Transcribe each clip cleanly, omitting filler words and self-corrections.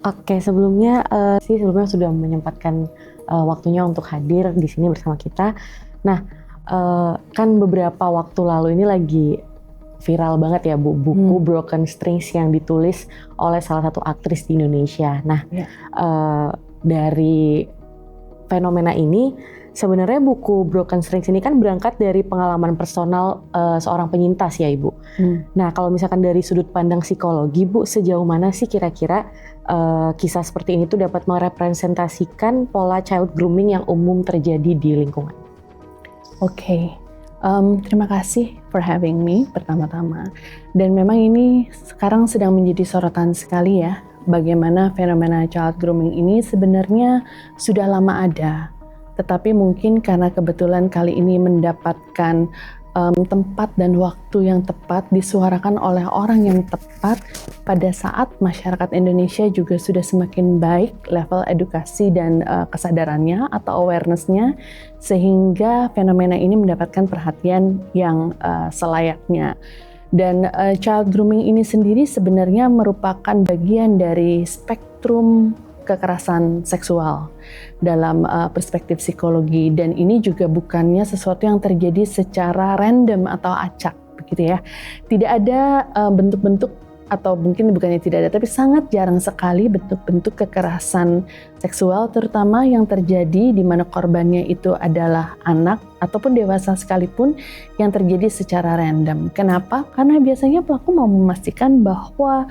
Oke, sebelumnya sebelumnya sudah menyempatkan waktunya untuk hadir di sini bersama kita. Nah, kan beberapa waktu lalu ini lagi viral banget ya Bu, buku Broken Strings yang ditulis oleh salah satu aktris di Indonesia. Nah, dari fenomena ini, sebenarnya buku Broken Strings ini kan berangkat dari pengalaman personal seorang penyintas ya Ibu. Nah, kalau misalkan dari sudut pandang psikologi Bu, sejauh mana sih kira-kira kisah seperti ini tuh dapat merepresentasikan pola child grooming yang umum terjadi di lingkungan? Oke. Terima kasih for having me pertama-tama. Dan memang ini sekarang sedang menjadi sorotan sekali ya, bagaimana fenomena child grooming ini sebenarnya sudah lama ada. Tetapi mungkin karena kebetulan kali ini mendapatkan tempat dan waktu yang tepat, disuarakan oleh orang yang tepat pada saat masyarakat Indonesia juga sudah semakin baik level edukasi dan kesadarannya atau awareness-nya, sehingga fenomena ini mendapatkan perhatian yang selayaknya. Dan child grooming ini sendiri sebenarnya merupakan bagian dari spektrum kekerasan seksual dalam perspektif psikologi, dan ini juga bukannya sesuatu yang terjadi secara random atau acak begitu ya. Tidak ada bentuk-bentuk, atau mungkin bukannya tidak ada, tapi sangat jarang sekali bentuk-bentuk kekerasan seksual, terutama yang terjadi di mana korbannya itu adalah anak ataupun dewasa sekalipun, yang terjadi secara random. Kenapa? Karena biasanya pelaku mau memastikan bahwa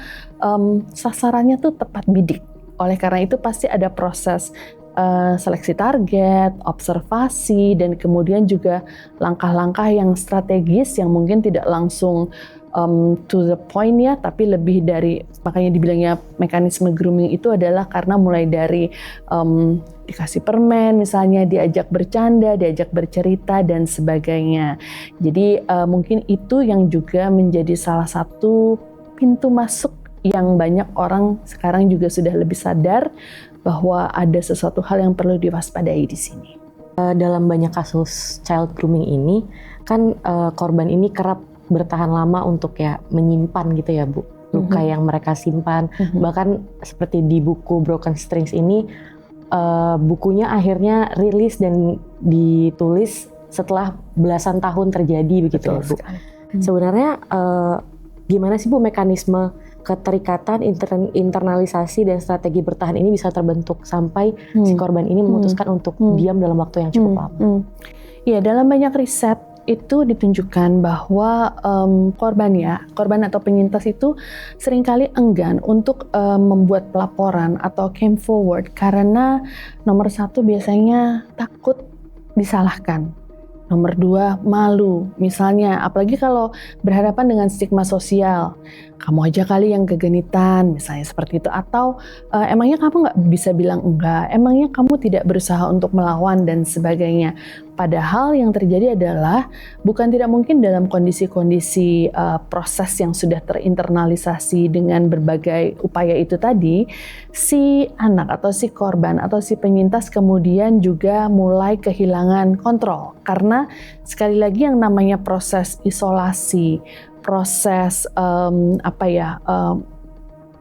sasarannya tuh tepat bidik. Oleh karena itu pasti ada proses seleksi target, observasi, dan kemudian juga langkah-langkah yang strategis yang mungkin tidak langsung to the point ya, tapi lebih dari, makanya dibilangnya mekanisme grooming itu adalah karena mulai dari dikasih permen misalnya, diajak bercanda, diajak bercerita, dan sebagainya. Jadi mungkin itu yang juga menjadi salah satu pintu masuk yang banyak orang sekarang juga sudah lebih sadar bahwa ada sesuatu hal yang perlu diwaspadai di sini. Dalam banyak kasus child grooming ini, kan korban ini kerap bertahan lama untuk ya menyimpan gitu ya Bu, luka yang mereka simpan. Bahkan seperti di buku Broken Strings ini, bukunya akhirnya rilis dan ditulis setelah belasan tahun terjadi begitu. Betul, ya Bu. Sebenarnya gimana sih Bu mekanisme keterikatan, internalisasi, dan strategi bertahan ini bisa terbentuk sampai si korban ini memutuskan untuk diam dalam waktu yang cukup lama? Ya, dalam banyak riset itu ditunjukkan bahwa korban atau penyintas itu seringkali enggan untuk membuat pelaporan atau came forward karena nomor satu biasanya takut disalahkan. Nomor dua, malu. Misalnya, apalagi kalau berhadapan dengan stigma sosial. Kamu aja kali yang kegenitan, misalnya seperti itu. Atau emangnya kamu nggak bisa bilang enggak? Emangnya kamu tidak berusaha untuk melawan, dan sebagainya. Padahal yang terjadi adalah bukan tidak mungkin dalam kondisi-kondisi proses yang sudah terinternalisasi dengan berbagai upaya itu tadi, si anak atau si korban atau si penyintas kemudian juga mulai kehilangan kontrol. Karena sekali lagi yang namanya proses isolasi, proses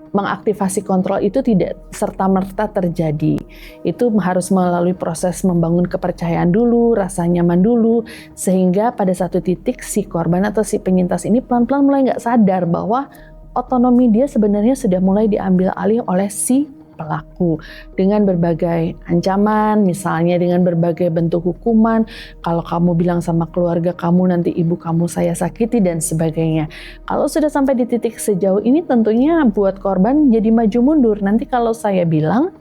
mengaktifasi kontrol itu tidak serta-merta terjadi. Itu harus melalui proses membangun kepercayaan dulu, rasa nyaman dulu, sehingga pada satu titik si korban atau si penyintas ini pelan-pelan mulai nggak sadar bahwa otonomi dia sebenarnya sudah mulai diambil alih oleh si pelaku dengan berbagai ancaman, misalnya dengan berbagai bentuk hukuman. Kalau kamu bilang sama keluarga kamu, nanti ibu kamu saya sakiti, dan sebagainya. Kalau sudah sampai di titik sejauh ini, tentunya buat korban jadi maju mundur. Nanti kalau saya bilang,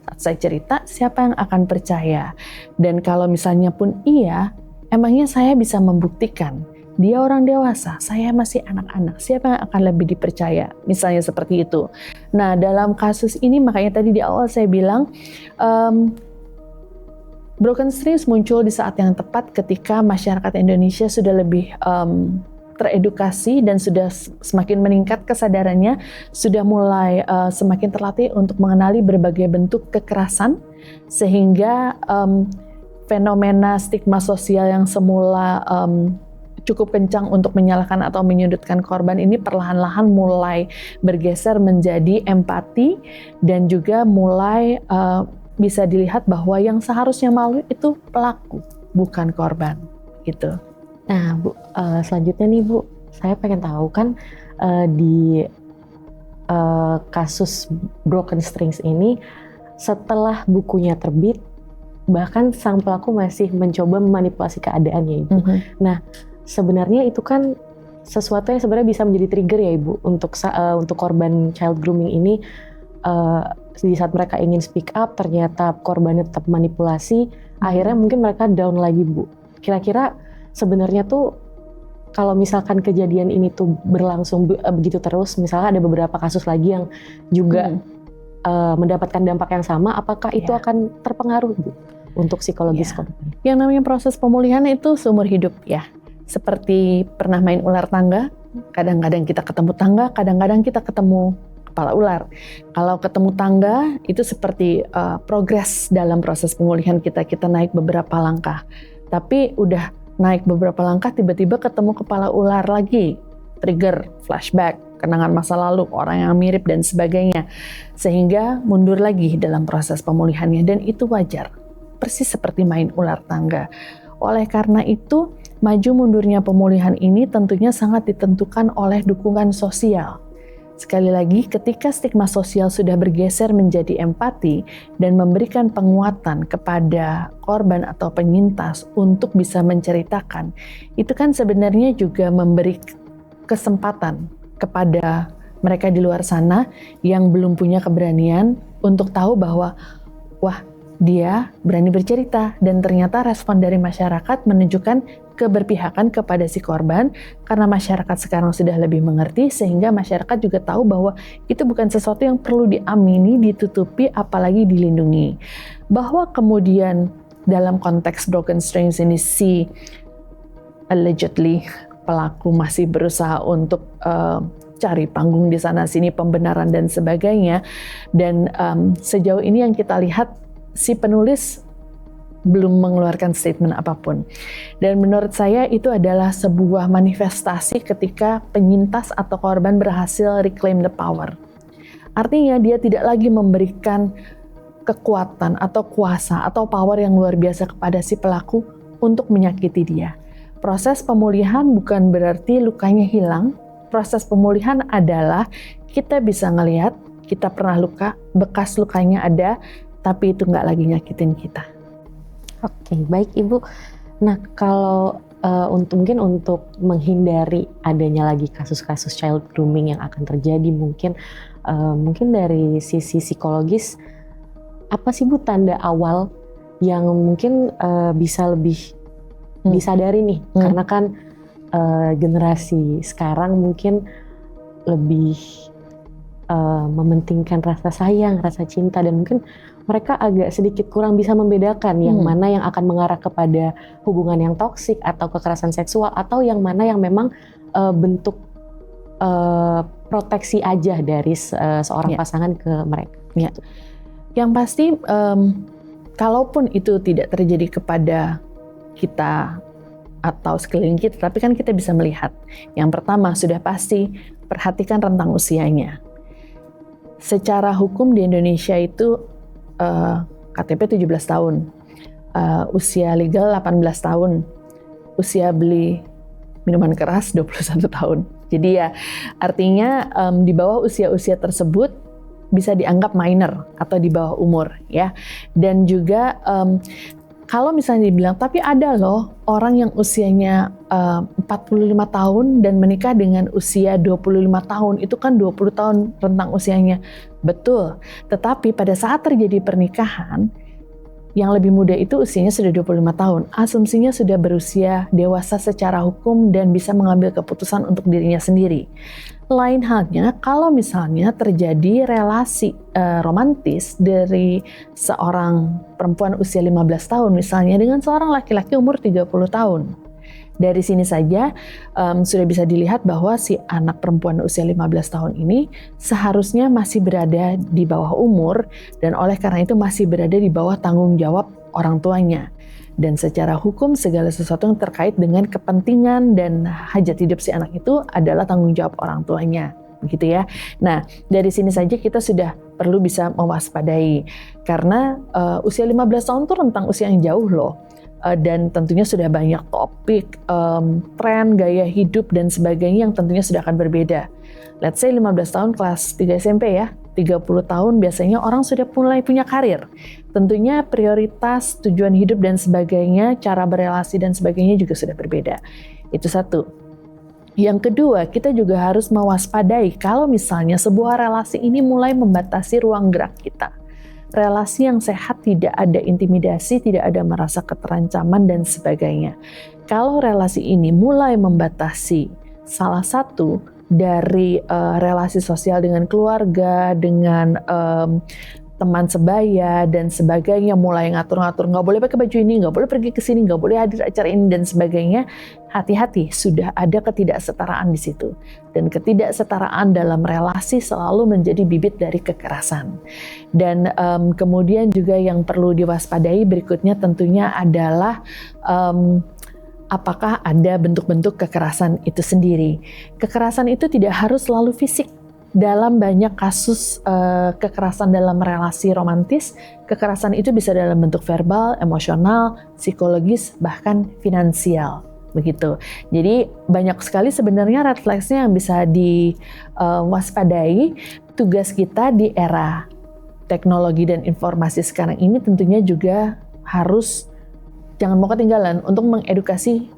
saat saya cerita, siapa yang akan percaya? Dan kalau misalnya pun iya, emangnya saya bisa membuktikan dia orang dewasa, saya masih anak-anak, siapa yang akan lebih dipercaya? Misalnya seperti itu. Nah, dalam kasus ini makanya tadi di awal saya bilang Broken Strings muncul di saat yang tepat ketika masyarakat Indonesia sudah lebih teredukasi dan sudah semakin meningkat kesadarannya, sudah mulai semakin terlatih untuk mengenali berbagai bentuk kekerasan, sehingga fenomena stigma sosial yang semula cukup kencang untuk menyalahkan atau menyudutkan korban ini perlahan-lahan mulai bergeser menjadi empati dan juga mulai bisa dilihat bahwa yang seharusnya malu itu pelaku, bukan korban gitu. Nah Bu, selanjutnya nih Bu, saya pengen tahu kan di kasus Broken Strings ini setelah bukunya terbit, bahkan sang pelaku masih mencoba memanipulasi keadaannya Ibu. Nah, sebenarnya itu kan sesuatu yang sebenarnya bisa menjadi trigger ya Ibu untuk korban child grooming ini. Di saat mereka ingin speak up, ternyata korbannya tetap manipulasi, akhirnya mungkin mereka down lagi Bu. Kira-kira sebenarnya tuh kalau misalkan kejadian ini tuh berlangsung begitu terus, misalnya ada beberapa kasus lagi yang juga mendapatkan dampak yang sama, apakah itu akan terpengaruh Bu untuk psikologis korban? Yang namanya proses pemulihan itu seumur hidup ya. Seperti pernah main ular tangga, kadang-kadang kita ketemu tangga, kadang-kadang kita ketemu kepala ular. Kalau ketemu tangga itu seperti progres dalam proses pemulihan kita naik beberapa langkah. Tapi udah naik beberapa langkah tiba-tiba ketemu kepala ular lagi, trigger, flashback, kenangan masa lalu, orang yang mirip dan sebagainya. Sehingga mundur lagi dalam proses pemulihannya dan itu wajar. Persis seperti main ular tangga. Oleh karena itu, maju mundurnya pemulihan ini tentunya sangat ditentukan oleh dukungan sosial. Sekali lagi, ketika stigma sosial sudah bergeser menjadi empati dan memberikan penguatan kepada korban atau penyintas untuk bisa menceritakan, itu kan sebenarnya juga memberi kesempatan kepada mereka di luar sana yang belum punya keberanian untuk tahu bahwa wah, dia berani bercerita, dan ternyata respon dari masyarakat menunjukkan keberpihakan kepada si korban karena masyarakat sekarang sudah lebih mengerti sehingga masyarakat juga tahu bahwa itu bukan sesuatu yang perlu diamini, ditutupi, apalagi dilindungi. Bahwa kemudian dalam konteks Broken Strings ini si allegedly pelaku masih berusaha untuk cari panggung di sana sini, pembenaran dan sebagainya, dan sejauh ini yang kita lihat si penulis belum mengeluarkan statement apapun. Dan menurut saya itu adalah sebuah manifestasi ketika penyintas atau korban berhasil reclaim the power. Artinya dia tidak lagi memberikan kekuatan atau kuasa atau power yang luar biasa kepada si pelaku untuk menyakiti dia. Proses pemulihan bukan berarti lukanya hilang. Proses pemulihan adalah kita bisa ngelihat kita pernah luka, bekas lukanya ada, tapi itu nggak lagi nyakitin kita. Oke, baik Ibu. Nah, kalau mungkin untuk menghindari adanya lagi kasus-kasus child grooming yang akan terjadi, mungkin dari sisi psikologis, apa sih Bu tanda awal yang mungkin bisa lebih disadari nih? Karena kan generasi sekarang mungkin lebih mementingkan rasa sayang, rasa cinta, dan mungkin mereka agak sedikit kurang bisa membedakan yang mana yang akan mengarah kepada hubungan yang toksik atau kekerasan seksual, atau yang mana yang memang bentuk proteksi aja dari seorang pasangan ke mereka. Gitu. Yang pasti, kalaupun itu tidak terjadi kepada kita atau sekeliling kita, tapi kan kita bisa melihat. Yang pertama sudah pasti perhatikan rentang usianya. Secara hukum di Indonesia itu KTP 17 tahun, usia legal 18 tahun, usia beli minuman keras 21 tahun. Jadi ya artinya di bawah usia-usia tersebut bisa dianggap minor atau di bawah umur ya. Dan juga kalau misalnya dibilang, tapi ada loh orang yang usianya 45 tahun dan menikah dengan usia 25 tahun, itu kan 20 tahun rentang usianya. Betul, tetapi pada saat terjadi pernikahan, yang lebih muda itu usianya sudah 25 tahun. Asumsinya sudah berusia dewasa secara hukum dan bisa mengambil keputusan untuk dirinya sendiri. Lain halnya kalau misalnya terjadi relasi romantis dari seorang perempuan usia 15 tahun misalnya dengan seorang laki-laki umur 30 tahun. Dari sini saja sudah bisa dilihat bahwa si anak perempuan usia 15 tahun ini seharusnya masih berada di bawah umur dan oleh karena itu masih berada di bawah tanggung jawab orang tuanya. Dan secara hukum segala sesuatu yang terkait dengan kepentingan dan hajat hidup si anak itu adalah tanggung jawab orang tuanya. Begitu ya. Nah, dari sini saja kita sudah perlu bisa mewaspadai. Karena usia 15 tahun itu rentang usia yang jauh loh. Dan tentunya sudah banyak topik, tren, gaya hidup, dan sebagainya yang tentunya sudah akan berbeda. Let's say 15 tahun kelas 3 SMP ya, 30 tahun biasanya orang sudah mulai punya karir. Tentunya prioritas, tujuan hidup, dan sebagainya, cara berelasi dan sebagainya juga sudah berbeda. Itu satu. Yang kedua, kita juga harus mewaspadai kalau misalnya sebuah relasi ini mulai membatasi ruang gerak kita. Relasi yang sehat tidak ada intimidasi, tidak ada merasa keterancaman dan sebagainya. Kalau relasi ini mulai membatasi salah satu dari relasi sosial dengan keluarga, dengan teman sebaya dan sebagainya, mulai ngatur-ngatur, nggak boleh pakai baju ini, nggak boleh pergi ke sini, nggak boleh hadir acara ini dan sebagainya. Hati-hati, sudah ada ketidaksetaraan di situ. Dan ketidaksetaraan dalam relasi selalu menjadi bibit dari kekerasan. Dan kemudian juga yang perlu diwaspadai berikutnya tentunya adalah apakah ada bentuk-bentuk kekerasan itu sendiri. Kekerasan itu tidak harus selalu fisik. Dalam banyak kasus kekerasan dalam relasi romantis, kekerasan itu bisa dalam bentuk verbal, emosional, psikologis, bahkan finansial. Begitu. Jadi banyak sekali sebenarnya red flags-nya yang bisa diwaspadai. Tugas kita di era teknologi dan informasi sekarang ini tentunya juga harus jangan mau ketinggalan untuk mengedukasi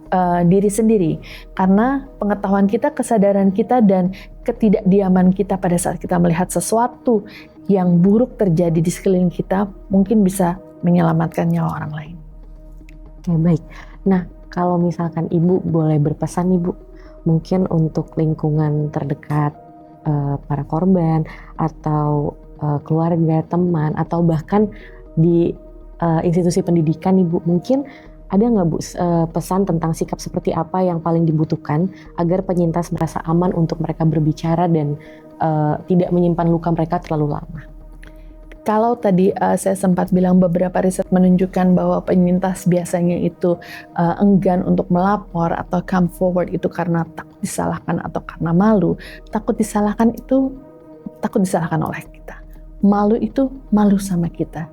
diri sendiri. Karena pengetahuan kita, kesadaran kita, dan ketidakdiaman kita pada saat kita melihat sesuatu yang buruk terjadi di sekeliling kita mungkin bisa menyelamatkan nyawa orang lain. Oke, baik. Nah, kalau misalkan Ibu boleh berpesan nih Bu, mungkin untuk lingkungan terdekat para korban atau keluarga, teman, atau bahkan di institusi pendidikan nih Bu, mungkin ada nggak Bu pesan tentang sikap seperti apa yang paling dibutuhkan agar penyintas merasa aman untuk mereka berbicara dan tidak menyimpan luka mereka terlalu lama? Kalau tadi saya sempat bilang beberapa riset menunjukkan bahwa penyintas biasanya itu enggan untuk melapor atau come forward itu karena takut disalahkan atau karena malu. Takut disalahkan itu takut disalahkan oleh kita. Malu itu malu sama kita.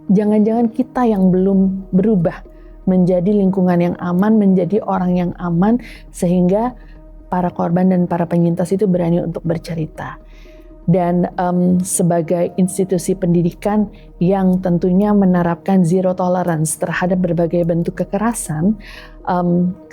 Jangan-jangan kita yang belum berubah menjadi lingkungan yang aman, menjadi orang yang aman, sehingga para korban dan para penyintas itu berani untuk bercerita. Dan sebagai institusi pendidikan yang tentunya menerapkan zero tolerance terhadap berbagai bentuk kekerasan,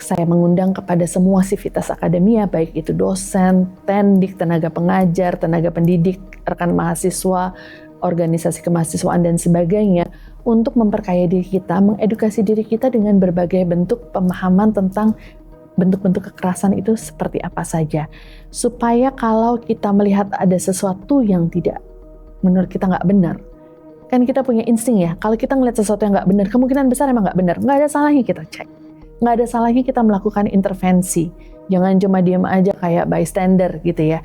saya mengundang kepada semua sivitas akademia, baik itu dosen, tendik, tenaga pengajar, tenaga pendidik, rekan mahasiswa, organisasi kemahasiswaan dan sebagainya, untuk memperkaya diri kita, mengedukasi diri kita dengan berbagai bentuk pemahaman tentang bentuk-bentuk kekerasan itu seperti apa saja. Supaya kalau kita melihat ada sesuatu yang tidak, menurut kita nggak benar, kan kita punya insting ya, kalau kita ngelihat sesuatu yang nggak benar, kemungkinan besar emang nggak benar, nggak ada salahnya kita cek. Nggak ada salahnya kita melakukan intervensi. Jangan cuma diam aja kayak bystander gitu ya.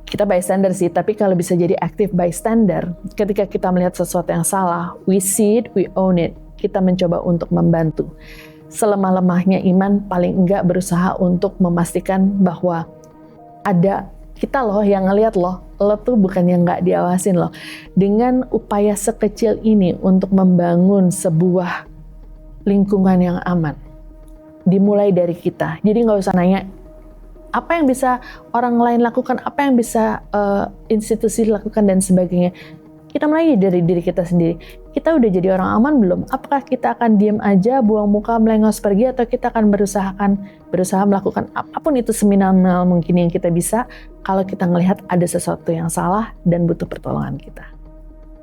Kita bystander sih, tapi kalau bisa jadi active bystander, ketika kita melihat sesuatu yang salah, we see it, we own it, kita mencoba untuk membantu. Selemah-lemahnya iman, paling enggak berusaha untuk memastikan bahwa ada kita loh yang ngelihat lo tuh bukan yang nggak diawasin loh. Dengan upaya sekecil ini untuk membangun sebuah lingkungan yang aman, dimulai dari kita. Jadi nggak usah nanya apa yang bisa orang lain lakukan, apa yang bisa institusi lakukan dan sebagainya. Kita mulai dari diri kita sendiri. Kita udah jadi orang aman belum? Apakah kita akan diam aja, buang muka, melengos pergi, atau kita akan berusaha melakukan apapun itu seminimal mungkin yang kita bisa kalau kita ngelihat ada sesuatu yang salah dan butuh pertolongan kita.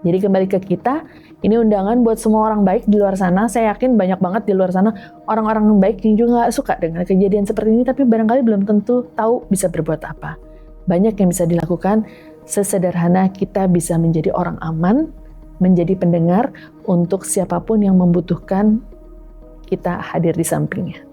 Jadi kembali ke kita, ini undangan buat semua orang baik di luar sana. Saya yakin banyak banget di luar sana orang-orang baik yang juga gak suka dengan kejadian seperti ini, tapi barangkali belum tentu tahu bisa berbuat apa. Banyak yang bisa dilakukan, sesederhana kita bisa menjadi orang aman, menjadi pendengar untuk siapapun yang membutuhkan, kita hadir di sampingnya.